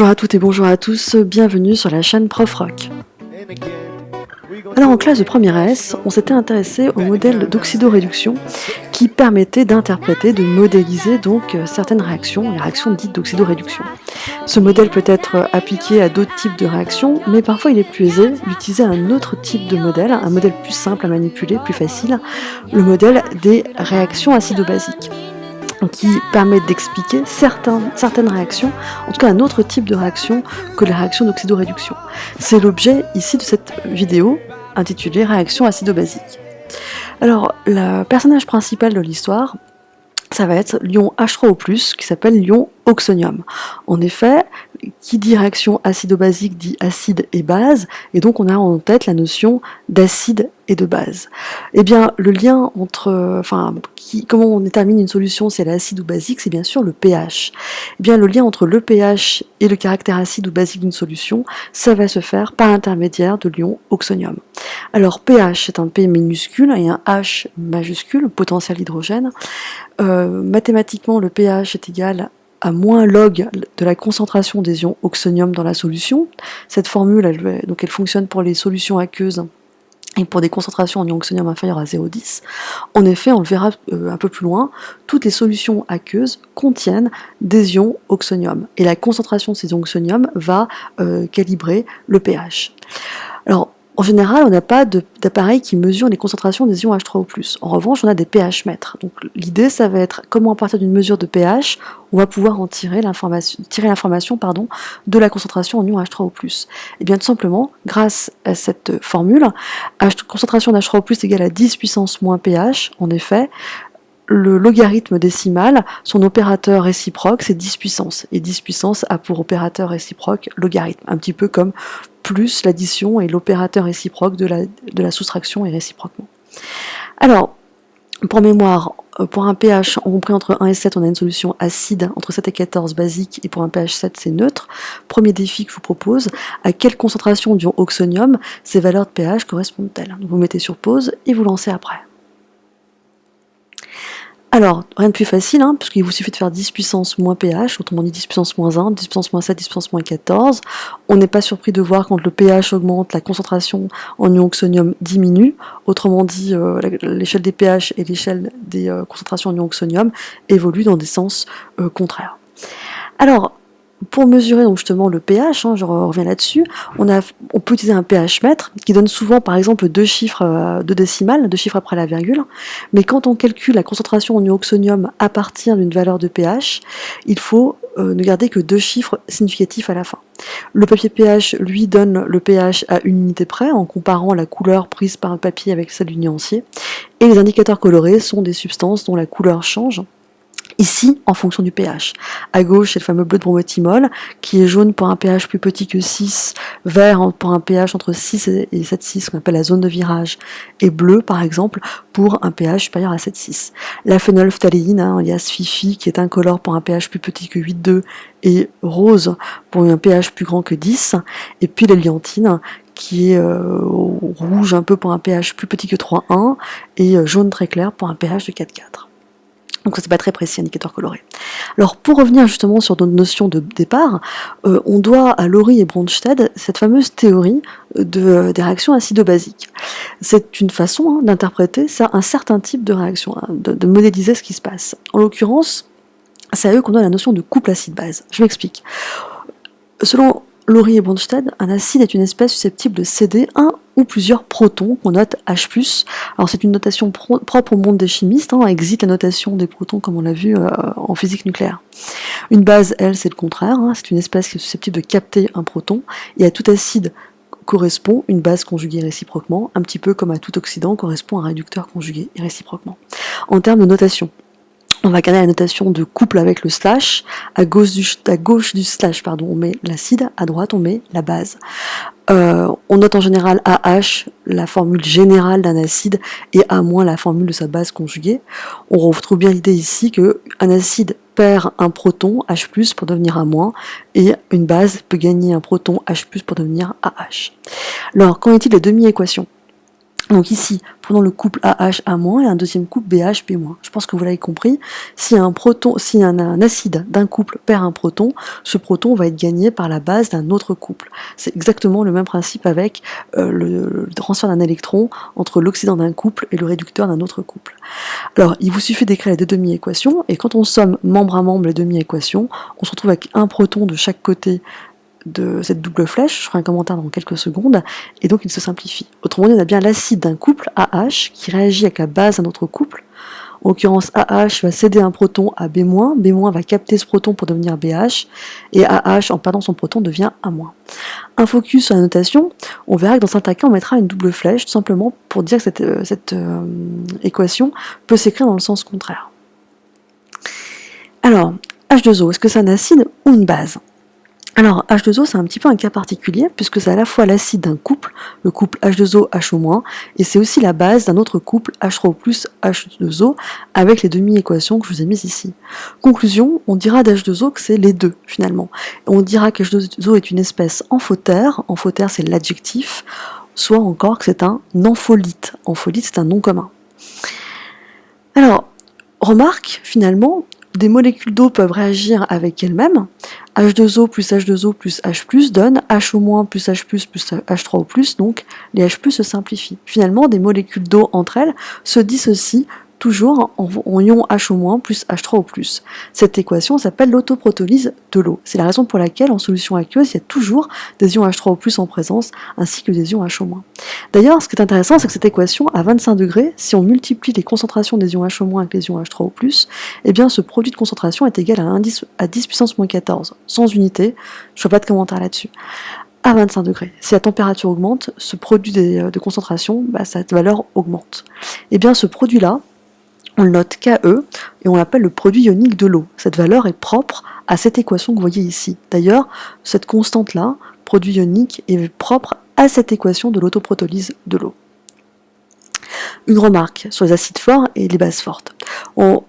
Bonjour à toutes et bonjour à tous, bienvenue sur la chaîne Prof Rock. Alors en classe de première S, on s'était intéressé au modèle d'oxydoréduction qui permettait d'interpréter, de modéliser donc certaines réactions, les réactions dites d'oxydoréduction. Ce modèle peut être appliqué à d'autres types de réactions, mais parfois il est plus aisé d'utiliser un autre type de modèle, un modèle plus simple à manipuler, plus facile, le modèle des réactions acido-basiques, qui permet d'expliquer certaines réactions, en tout cas un autre type de réaction que les réactions d'oxydoréduction. C'est l'objet ici de cette vidéo intitulée Réaction acido-basique. Alors, le personnage principal de l'histoire, ça va être l'ion H3O+, qui s'appelle l'ion oxonium. En effet, qui dit réaction acido-basique dit acide et base, et donc on a en tête la notion d'acide et de base. Eh bien, le lien entre, comment on détermine une solution si elle est acide ou basique, c'est bien sûr le pH. Eh bien, le lien entre le pH et le caractère acide ou basique d'une solution, ça va se faire par l'intermédiaire de l'ion oxonium. Alors, pH, c'est un P minuscule et un H majuscule, potentiel d'hydrogène. Mathématiquement, le pH est égal à moins log de la concentration des ions oxonium dans la solution. Cette formule, elle fonctionne pour les solutions aqueuses et pour des concentrations en ions oxonium inférieures à 0,10. En effet, on le verra un peu plus loin, toutes les solutions aqueuses contiennent des ions oxonium. Et la concentration de ces ions oxonium va calibrer le pH. Alors, en général, on n'a pas d'appareil qui mesure les concentrations des ions H3O+. En revanche, on a des pH mètres. Donc l'idée, ça va être comment à partir d'une mesure de pH, on va pouvoir en tirer l'information de la concentration en ions H3O+. Et bien tout simplement, grâce à cette formule, concentration d'H3O+ égale à 10 puissance moins pH, en effet, le logarithme décimal, son opérateur réciproque, c'est 10 puissance. Et 10 puissance a pour opérateur réciproque logarithme. Un petit peu comme plus l'addition et l'opérateur réciproque de la soustraction et réciproquement. Alors, pour mémoire, pour un pH compris entre 1 et 7, on a une solution acide, entre 7 et 14 basique, et pour un pH 7, c'est neutre. Premier défi que je vous propose, à quelle concentration d'ion oxonium ces valeurs de pH correspondent-elles? Vous mettez sur pause et vous lancez après. Alors, rien de plus facile, puisqu'il vous suffit de faire 10 puissance moins pH, autrement dit 10 puissance moins 1, 10 puissance moins 7, 10 puissance moins 14. On n'est pas surpris de voir quand le pH augmente, la concentration en ion oxonium diminue. Autrement dit, l'échelle des pH et l'échelle des concentrations en ion oxonium évoluent dans des sens contraires. Alors, pour mesurer donc justement le pH, je reviens là-dessus, on peut utiliser un pH mètre qui donne souvent par exemple deux chiffres de décimales, 2 chiffres après la virgule, mais quand on calcule la concentration en ion oxonium à partir d'une valeur de pH, il faut ne garder que 2 chiffres significatifs à la fin. Le papier pH, lui, donne le pH à une unité près en comparant la couleur prise par un papier avec celle du nuancier, et les indicateurs colorés sont des substances dont la couleur change. Ici, en fonction du pH. À gauche, c'est le fameux bleu de bromothymol, qui est jaune pour un pH plus petit que 6, vert pour un pH entre 6 et 7,6, qu'on appelle la zone de virage, et bleu, par exemple, pour un pH supérieur à 7,6. La phénolphtaléine, alias Fifi, qui est incolore pour un pH plus petit que 8,2, et rose pour un pH plus grand que 10, et puis l'hélianthine, qui est rouge un peu pour un pH plus petit que 3,1, et jaune très clair pour un pH de 4,4. Donc ça c'est pas très précis, indicateur coloré. Alors pour revenir justement sur notre notion de départ, on doit à Lori et Bronsted cette fameuse théorie des réactions acido-basiques. C'est une façon d'interpréter un certain type de réaction, de modéliser ce qui se passe. En l'occurrence, c'est à eux qu'on doit la notion de couple acide-base. Je m'explique. Selon Lori et Bronsted, un acide est une espèce susceptible de céder un ou plusieurs protons qu'on note H+. Alors c'est une notation propre au monde des chimistes, existe la notation des protons comme on l'a vu en physique nucléaire. Une base, elle, c'est le contraire, c'est une espèce qui est susceptible de capter un proton, et à tout acide correspond une base conjuguée réciproquement, un petit peu comme à tout oxydant correspond un réducteur conjugué réciproquement. En termes de notation, on va garder la notation de couple avec le slash. À gauche du slash, on met l'acide, à droite, on met la base. On note en général AH, la formule générale d'un acide, et A-, la formule de sa base conjuguée. On retrouve bien l'idée ici qu'un acide perd un proton, H+, pour devenir A-, et une base peut gagner un proton, H+, pour devenir AH. Alors, qu'en est-il des demi-équations ? Donc ici, prenons le couple AH A- et un deuxième couple BH B-. Je pense que vous l'avez compris. Si un acide d'un couple perd un proton, ce proton va être gagné par la base d'un autre couple. C'est exactement le même principe avec le transfert d'un électron entre l'oxydant d'un couple et le réducteur d'un autre couple. Alors, il vous suffit d'écrire les deux demi-équations, et quand on somme membre à membre les demi-équations, on se retrouve avec un proton de chaque côté de cette double flèche, je ferai un commentaire dans quelques secondes, et donc il se simplifie. Autrement dit, on a bien l'acide d'un couple AH qui réagit avec la base d'un autre couple. En l'occurrence, AH va céder un proton à B-, B- va capter ce proton pour devenir BH, et AH, en perdant son proton, devient A-. Un focus sur la notation, on verra que dans certains cas, on mettra une double flèche, tout simplement pour dire que cette équation peut s'écrire dans le sens contraire. Alors, H2O, est-ce que c'est un acide ou une base ? Alors, H2O, c'est un petit peu un cas particulier, puisque c'est à la fois l'acide d'un couple, le couple H2O, HO-, et c'est aussi la base d'un autre couple H3O+, H2O, avec les demi-équations que je vous ai mises ici. Conclusion, on dira d'H2O que c'est les deux, finalement. On dira qu'H2O est une espèce amphotère c'est l'adjectif, soit encore que c'est un ampholite. Ampholite, c'est un nom commun. Alors, remarque, finalement, des molécules d'eau peuvent réagir avec elles-mêmes. H2O plus H2O plus H+, donne HO- plus H+, plus H3O+, donc les H+, se simplifient. Finalement, des molécules d'eau entre elles se dissocient toujours en ion HO- plus H3O+. Cette équation s'appelle l'autoprotolyse de l'eau. C'est la raison pour laquelle, en solution aqueuse, il y a toujours des ions H3O+, en présence, ainsi que des ions HO-. D'ailleurs, ce qui est intéressant, c'est que cette équation, à 25 degrés, si on multiplie les concentrations des ions HO- avec les ions H3O+, eh bien, ce produit de concentration est égal à 10 puissance moins 14. Sans unité, je ne fais pas de commentaire là-dessus. À 25 degrés. Si la température augmente, ce produit de concentration, sa valeur augmente. Eh bien, ce produit-là, on le note KE, et on l'appelle le produit ionique de l'eau. Cette valeur est propre à cette équation que vous voyez ici. D'ailleurs, cette constante-là, produit ionique, est propre à cette équation de l'autoprotolyse de l'eau. Une remarque sur les acides forts et les bases fortes. On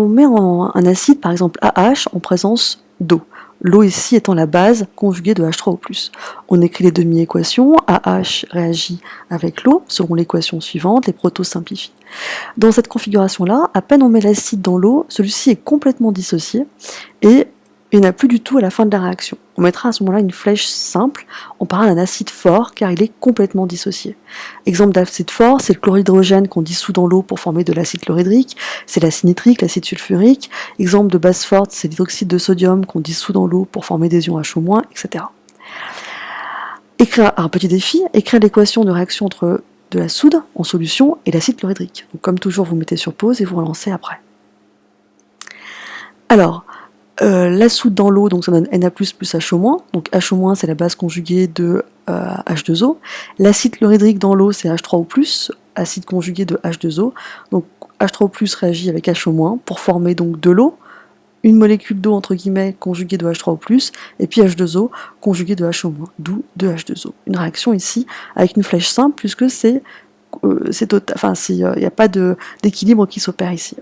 met un acide, par exemple AH, en présence d'eau. L'eau ici étant la base conjuguée de H3O+. On écrit les demi-équations, AH réagit avec l'eau, selon l'équation suivante, les protos simplifient. Dans cette configuration-là, à peine on met l'acide dans l'eau, celui-ci est complètement dissocié, et il n'y en a plus du tout à la fin de la réaction. On mettra à ce moment-là une flèche simple, on parlera d'un acide fort car il est complètement dissocié. Exemple d'acide fort, c'est le chlorhydrogène qu'on dissout dans l'eau pour former de l'acide chlorhydrique, c'est l'acide nitrique, l'acide sulfurique. Exemple de base forte, c'est l'hydroxyde de sodium qu'on dissout dans l'eau pour former des ions HO-, etc. Un petit défi, écrire l'équation de réaction entre de la soude en solution et l'acide chlorhydrique. Donc, comme toujours, vous mettez sur pause et vous relancez après. Alors, la soude dans l'eau, donc ça donne Na+, plus HO-. Donc HO- c'est la base conjuguée de H2O. L'acide chlorhydrique dans l'eau, c'est H3O+, acide conjugué de H2O. Donc H3O+, réagit avec HO- pour former donc de l'eau, une molécule d'eau entre guillemets conjuguée de H3O+, et puis H2O conjugué de HO-, d'où 2H2O. Une réaction ici avec une flèche simple, puisque il n'y a pas d'équilibre qui s'opère ici.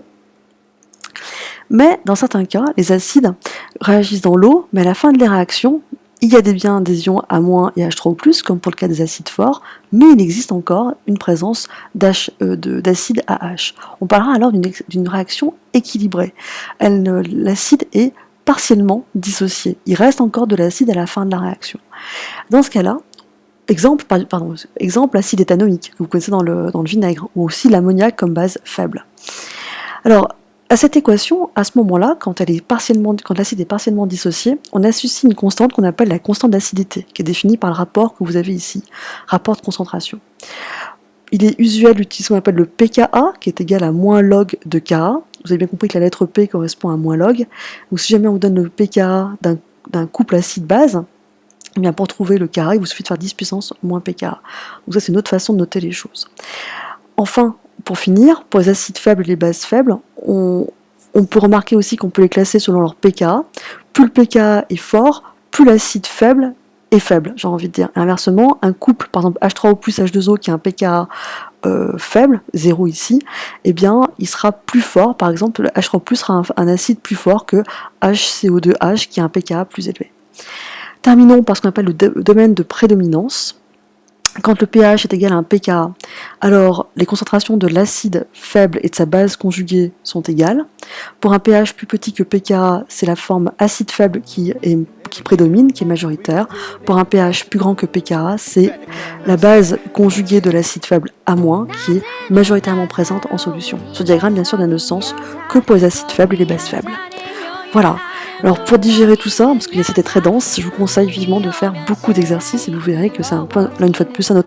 Mais dans certains cas, les acides réagissent dans l'eau, mais à la fin de les réactions, il y a bien des ions A- et H3O+, comme pour le cas des acides forts, mais il existe encore une présence d'acide AH. On parlera alors d'une réaction équilibrée. L'acide est partiellement dissocié. Il reste encore de l'acide à la fin de la réaction. Dans ce cas-là, exemple l'acide éthanoïque, que vous connaissez dans le vinaigre, ou aussi l'ammoniac comme base faible. Alors, à cette équation, à ce moment-là, quand l'acide est partiellement dissocié, on associe une constante qu'on appelle la constante d'acidité, qui est définie par le rapport que vous avez ici, rapport de concentration. Il est usuel d'utiliser ce qu'on appelle le pKa, qui est égal à moins log de Ka. Vous avez bien compris que la lettre P correspond à moins log. Donc si jamais on vous donne le pKa d'un couple acide-base, eh bien pour trouver le Ka, il vous suffit de faire 10 puissance moins pKa. Donc ça, c'est une autre façon de noter les choses. Enfin, pour finir, pour les acides faibles et les bases faibles, on peut remarquer aussi qu'on peut les classer selon leur pKa. Plus le pKa est fort, plus l'acide faible est faible, j'ai envie de dire. Et inversement, un couple, par exemple H3O plus H2O qui a un pKa faible, 0 ici, eh bien, il sera plus fort. Par exemple, le H3O+ sera un acide plus fort que HCO2H qui a un pKa plus élevé. Terminons par ce qu'on appelle le domaine de prédominance. Quand le pH est égal à un pKa, alors les concentrations de l'acide faible et de sa base conjuguée sont égales. Pour un pH plus petit que pKa, c'est la forme acide faible qui prédomine, qui est majoritaire. Pour un pH plus grand que pKa, c'est la base conjuguée de l'acide faible A- qui est majoritairement présente en solution. Ce diagramme, bien sûr, n'a de sens que pour les acides faibles et les bases faibles. Voilà. Alors pour digérer tout ça, parce que c'était très dense, je vous conseille vivement de faire beaucoup d'exercices et vous verrez que c'est un point, là une fois de plus, un autre